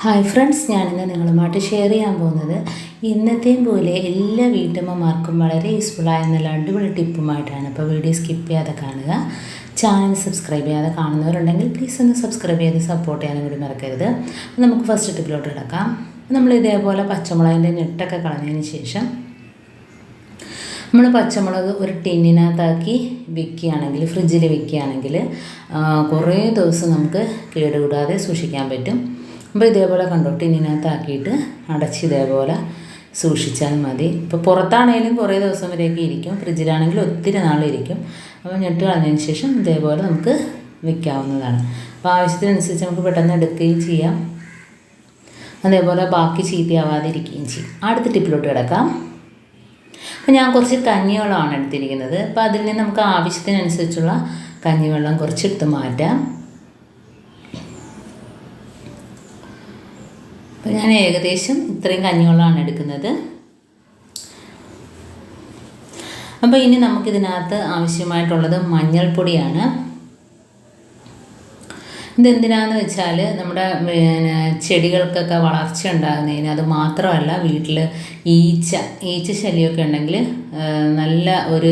Hi friends, ഞാനിന്ന് നിങ്ങളുമായിട്ട് share ചെയ്യാൻ പോകുന്നത് ഇന്നത്തെയും പോലെ എല്ലാ വീട്ടമ്മമാർക്കും വളരെ യൂസ്ഫുള്ളായ നല്ല അടിപൊളി ടിപ്പുമായിട്ടാണ്. അപ്പോൾ വീഡിയോ സ്കിപ്പ് ചെയ്യാതെ കാണുക. ചാനൽ സബ്സ്ക്രൈബ് ചെയ്യാതെ കാണുന്നവരുണ്ടെങ്കിൽ പ്ലീസ് ഒന്ന് സബ്സ്ക്രൈബ് ചെയ്ത് സപ്പോർട്ട് ചെയ്യാനും കൂടി മറക്കരുത്. നമുക്ക് ഫസ്റ്റ് ടിപ്പിലോട്ട് കിടക്കാം. നമ്മൾ ഇതേപോലെ പച്ചമുളകിൻ്റെ ഞെട്ടൊക്കെ കളഞ്ഞതിന് ശേഷം നമ്മൾ പച്ചമുളക് ഒരു ടിന്നിനകത്താക്കി വെക്കുകയാണെങ്കിൽ, ഫ്രിഡ്ജിൽ വെക്കുകയാണെങ്കിൽ കുറേ ദിവസം നമുക്ക് കേടുകൂടാതെ സൂക്ഷിക്കാൻ പറ്റും. അപ്പോൾ ഇതേപോലെ കണ്ടോ, ടിന്നിനകത്താക്കിയിട്ട് അടച്ച് ഇതേപോലെ സൂക്ഷിച്ചാൽ മതി. ഇപ്പോൾ പുറത്താണെങ്കിലും കുറേ ദിവസം വരെയൊക്കെ ഇരിക്കും, ഫ്രിഡ്ജിലാണെങ്കിൽ ഒത്തിരി നാളിരിക്കും. അപ്പോൾ ഞെട്ട് കളഞ്ഞതിന് ശേഷം ഇതേപോലെ നമുക്ക് വെക്കാവുന്നതാണ്. അപ്പോൾ ആവശ്യത്തിനനുസരിച്ച് നമുക്ക് പെട്ടെന്ന് എടുക്കുകയും ചെയ്യാം, അതേപോലെ ബാക്കി ചീത്തയാവാതിരിക്കുകയും ചെയ്യും. അടുത്ത ടിപ്പിലോട്ട് കിടക്കാം. അപ്പോൾ ഞാൻ കുറച്ച് കഞ്ഞിവെള്ളമാണ് എടുത്തിരിക്കുന്നത്. അപ്പോൾ അതിൽ നിന്ന് നമുക്ക് ആവശ്യത്തിനനുസരിച്ചുള്ള കഞ്ഞിവെള്ളം കുറച്ചെടുത്ത് മാറ്റാം. അപ്പോൾ ഞാൻ ഏകദേശം ഇത്രയും കഞ്ഞിവെള്ളമാണ് എടുക്കുന്നത്. അപ്പോൾ ഇനി നമുക്കിതിനകത്ത് ആവശ്യമായിട്ടുള്ളത് മഞ്ഞൾപ്പൊടിയാണ്. ഇതെന്തിനാന്ന് വെച്ചാൽ നമ്മുടെ ചെടികൾക്കൊക്കെ വളർച്ച ഉണ്ടാകുന്നതിന്, അത് മാത്രമല്ല വീട്ടിൽ ഈച്ച ശല്യമൊക്കെ ഉണ്ടെങ്കിൽ നല്ല ഒരു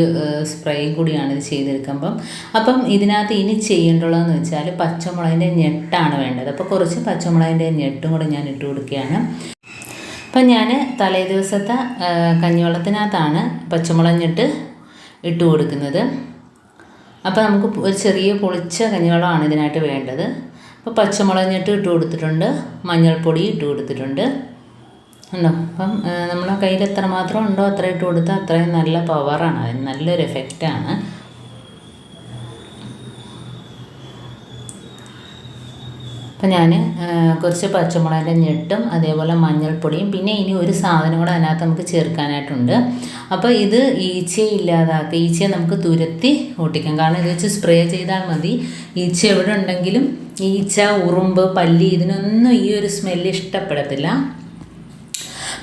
സ്പ്രേയും കൂടിയാണ് ഇത് ചെയ്തെടുക്കുമ്പം. അപ്പം ഇതിനകത്ത് ഇനി ചെയ്യേണ്ടുള്ളതെന്ന് വെച്ചാൽ പച്ചമുളകിൻ്റെ ഞെട്ടാണ് വേണ്ടത്. അപ്പോൾ കുറച്ച് പച്ചമുളകിൻ്റെ ഞെട്ടും കൂടെ ഞാൻ ഇട്ട് കൊടുക്കുകയാണ്. അപ്പം ഞാൻ തലേ ദിവസത്തെ കഞ്ഞിവെള്ളത്തിനകത്താണ് പച്ചമുളക് ഞെട്ട് ഇട്ട് കൊടുക്കുന്നത്. അപ്പോൾ നമുക്ക് ഒരു ചെറിയ പൊളിച്ച കഞ്ഞിവെള്ളമാണ് ഇതിനായിട്ട് വേണ്ടത്. അപ്പോൾ പച്ചമുളക് ഞെട്ട് ഇട്ട് കൊടുത്തിട്ടുണ്ട്, മഞ്ഞൾപ്പൊടി ഇട്ട് കൊടുത്തിട്ടുണ്ട്. ഉണ്ടോ? അപ്പം നമ്മളെ കയ്യിൽ എത്രമാത്രം ഉണ്ടോ അത്ര ഇട്ട് കൊടുത്താൽ അത്രയും നല്ല പവറാണ്, അതിന് നല്ലൊരു എഫക്റ്റാണ്. അപ്പം ഞാൻ കുറച്ച് പച്ചമുളകിൻ്റെ ഞെട്ടും അതേപോലെ മഞ്ഞൾപ്പൊടിയും, പിന്നെ ഇനി ഒരു സാധനം കൂടെ അതിനകത്ത് നമുക്ക് ചേർക്കാനായിട്ടുണ്ട്. അപ്പോൾ ഇത് ഈച്ചയെ ഈച്ചയെ നമുക്ക് തുരത്തി ഓട്ടിക്കാം. കാരണം ഇത് വെച്ച് സ്പ്രേ ചെയ്താൽ മതി. ഈച്ച എവിടെ ഉണ്ടെങ്കിലും ഈച്ച, ഉറുമ്പ്, പല്ലി ഇതിനൊന്നും ഈ ഒരു സ്മെല്ല് ഇഷ്ടപ്പെടത്തില്ല.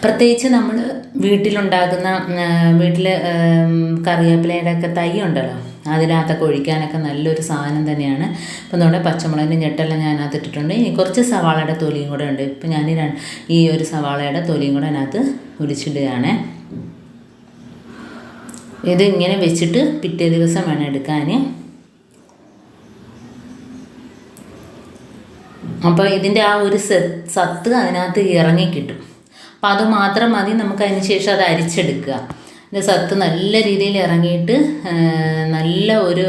പ്രത്യേകിച്ച് നമ്മൾ വീട്ടിലുണ്ടാക്കുന്ന കറിവേപ്പിലയുടെ ഒക്കെ തൈ ഉണ്ടല്ലോ, അതിനകത്തൊക്കെ ഒഴിക്കാനൊക്കെ നല്ലൊരു സാധനം തന്നെയാണ്. ഇപ്പം നമ്മുടെ പച്ചമുളകിൻ്റെ ഞെട്ടെല്ലാം ഞാൻ അതിനകത്ത് ഇട്ടിട്ടുണ്ട്. ഇനി കുറച്ച് സവാളയുടെ തൊലിയും കൂടെ ഉണ്ട്. ഇപ്പം ഞാൻ ഈ ഒരു സവാളയുടെ തൊലിയും കൂടെ അതിനകത്ത് ഒഴിച്ചിടുകയാണ്. ഇത് ഇങ്ങനെ വെച്ചിട്ട് പിറ്റേ ദിവസം വേണം എടുക്കാൻ. അപ്പോൾ ഇതിൻ്റെ ആ ഒരു സത്ത് അതിനകത്ത് ഇറങ്ങിക്കിട്ടും. അപ്പോൾ അത് മാത്രം മതി. നമുക്ക് അതിന് ശേഷം അത് അരിച്ചെടുക്കുക. ഇതിൻ്റെ സത്ത് നല്ല രീതിയിൽ ഇറങ്ങിയിട്ട് നല്ല ഒരു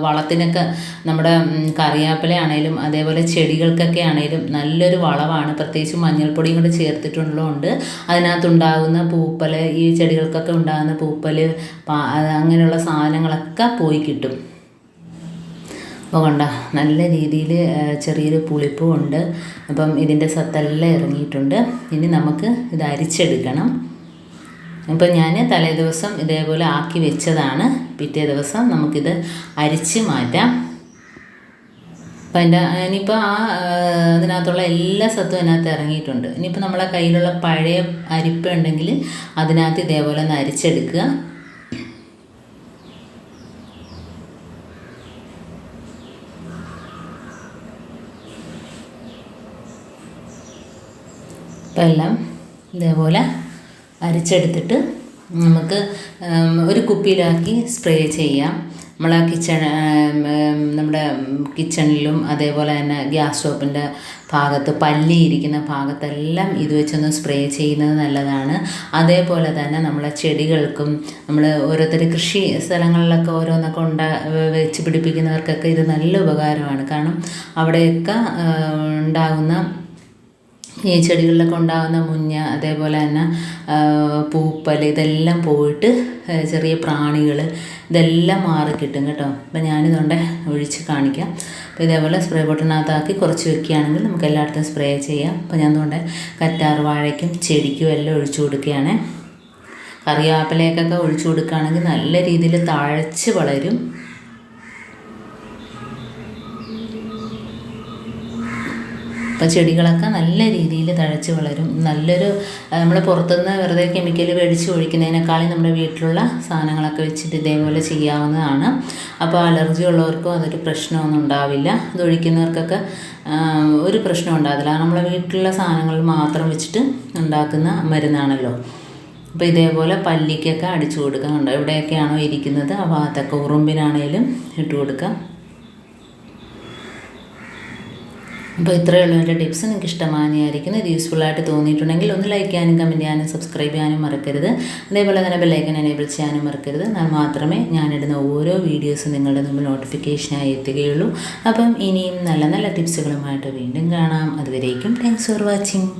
വളത്തിനൊക്കെ, നമ്മുടെ കറിവേപ്പിലയാണേലും അതേപോലെ ചെടികൾക്കൊക്കെ ആണേലും നല്ലൊരു വളമാണ്. പ്രത്യേകിച്ച് മഞ്ഞൾപ്പൊടിയും കൂടെ ചേർത്തിട്ടുള്ളതുകൊണ്ട് അതിനകത്തുണ്ടാകുന്ന പൂപ്പൽ, ഈ ചെടികൾക്കൊക്കെ ഉണ്ടാകുന്ന പൂപ്പൽ, അങ്ങനെയുള്ള സാധനങ്ങളൊക്കെ പോയി കിട്ടും. അപ്പോൾ കണ്ട നല്ല രീതിയിൽ ചെറിയൊരു പുളിപ്പും ഉണ്ട്. അപ്പം ഇതിൻ്റെ സത്തെല്ലാം ഇറങ്ങിയിട്ടുണ്ട്. ഇനി നമുക്ക് ഇത് അരിച്ചെടുക്കണം. അപ്പം ഞാൻ തലേ ദിവസം ഇതേപോലെ ആക്കി വെച്ചതാണ്. പിറ്റേ ദിവസം നമുക്കിത് അരിച്ച് മാറ്റാം. അപ്പം ഇനിയിപ്പോൾ അതിനകത്തുള്ള എല്ലാ സത്തും അതിനകത്ത് ഇറങ്ങിയിട്ടുണ്ട്. ഇനിയിപ്പോൾ നമ്മളെ കയ്യിലുള്ള പഴയ അരിപ്പ ഉണ്ടെങ്കിൽ അതിനകത്ത് ഇതേപോലെ ഒന്ന് അരിച്ചെടുക്കുക. അപ്പം എല്ലാം ഇതേപോലെ അരിച്ചെടുത്തിട്ട് നമുക്ക് ഒരു കുപ്പിയിലാക്കി സ്പ്രേ ചെയ്യാം. നമ്മളെ നമ്മുടെ കിച്ചണിലും അതേപോലെ തന്നെ ഗ്യാസ് സ്റ്റോപ്പിൻ്റെ ഭാഗത്ത്, പല്ലി ഇരിക്കുന്ന ഭാഗത്തെല്ലാം ഇത് വെച്ചൊന്ന് സ്പ്രേ ചെയ്യുന്നത് നല്ലതാണ്. അതേപോലെ തന്നെ നമ്മളെ ചെടികൾക്കും, നമ്മൾ ഓരോരുത്തർ കൃഷി സ്ഥലങ്ങളിലൊക്കെ ഓരോന്നൊക്കെ വെച്ച് പിടിപ്പിക്കുന്നവർക്കൊക്കെ ഇത് നല്ല ഉപകാരമാണ്. കാരണം അവിടെയൊക്കെ ഉണ്ടാകുന്ന ഈ ചെടികളിലൊക്കെ ഉണ്ടാകുന്ന മുഞ്ഞ, അതേപോലെ തന്നെ പൂപ്പൽ, ഇതെല്ലാം പോയിട്ട് ചെറിയ പ്രാണികൾ ഇതെല്ലാം മാറി കിട്ടും കേട്ടോ. അപ്പം ഞാനിതുകൊണ്ട് ഒഴിച്ച് കാണിക്കാം. അപ്പോൾ ഇതേപോലെ സ്പ്രേ ബോട്ടിനകത്താക്കി കുറച്ച് വെക്കുകയാണെങ്കിൽ നമുക്ക് എല്ലായിടത്തും സ്പ്രേ ചെയ്യാം. അപ്പോൾ ഞാൻ അതുകൊണ്ട് കറ്റാർ വാഴയ്ക്കും ചെടിക്കും എല്ലാം ഒഴിച്ചു കൊടുക്കുകയാണ്. കറിവേപ്പിലയൊക്കെ ഒഴിച്ചു കൊടുക്കുകയാണെങ്കിൽ നല്ല രീതിയിൽ തഴച്ച് വളരും. അപ്പോൾ ചെടികളൊക്കെ നല്ല രീതിയിൽ തഴച്ച് വളരും. നല്ലൊരു നമ്മൾ പുറത്തുനിന്ന് വെറുതെ കെമിക്കൽ മേടിച്ച് ഒഴിക്കുന്നതിനേക്കാളും നമ്മുടെ വീട്ടിലുള്ള സാധനങ്ങളൊക്കെ വെച്ചിട്ട് ഇതേപോലെ ചെയ്യാവുന്നതാണ്. അപ്പോൾ അലർജി ഉള്ളവർക്കും അതൊരു പ്രശ്നമൊന്നും ഉണ്ടാവില്ല. ഇത് ഒഴിക്കുന്നവർക്കൊക്കെ ഒരു പ്രശ്നം ഉണ്ടാകില്ല. നമ്മളെ വീട്ടിലുള്ള സാധനങ്ങൾ മാത്രം വെച്ചിട്ട് ഉണ്ടാക്കുന്ന മരുന്നാണല്ലോ. അപ്പോൾ ഇതേപോലെ പല്ലിക്കൊക്കെ അടിച്ചു കൊടുക്കാറുണ്ട്. എവിടെയൊക്കെയാണോ ഇരിക്കുന്നത് ആ ഭാഗത്തൊക്കെ ഉറുമ്പിനാണേലും ഇട്ട് കൊടുക്കാം. അപ്പോൾ ഇത്രയേ ഉള്ളൂ എൻ്റെ ടിപ്സ്. നിങ്ങൾക്ക് ഇഷ്ടമായിരിക്കുന്നു. ഇത് യൂസ്ഫുള്ളായിട്ട് തോന്നിയിട്ടുണ്ടെങ്കിൽ ഒന്ന് ലൈക്ക് ചെയ്യാനും കമൻറ്റ് ചെയ്യാനും സബ്സ്ക്രൈബ് ചെയ്യാനും മറക്കരുത്. അതേപോലെ തന്നെ ബെല്ലൈക്കൻ എനേബിൾ ചെയ്യാനും മറക്കരുത്. എന്നാൽ മാത്രമേ ഞാനിടുന്ന ഓരോ വീഡിയോസും നിങ്ങളുടെ മുമ്പിൽ നോട്ടിഫിക്കേഷനായി എത്തുകയുള്ളൂ. അപ്പം ഇനിയും നല്ല നല്ല ടിപ്സുകളുമായിട്ട് വീണ്ടും കാണാം. അതുവരേക്കും താങ്ക്സ് ഫോർ വാച്ചിങ്.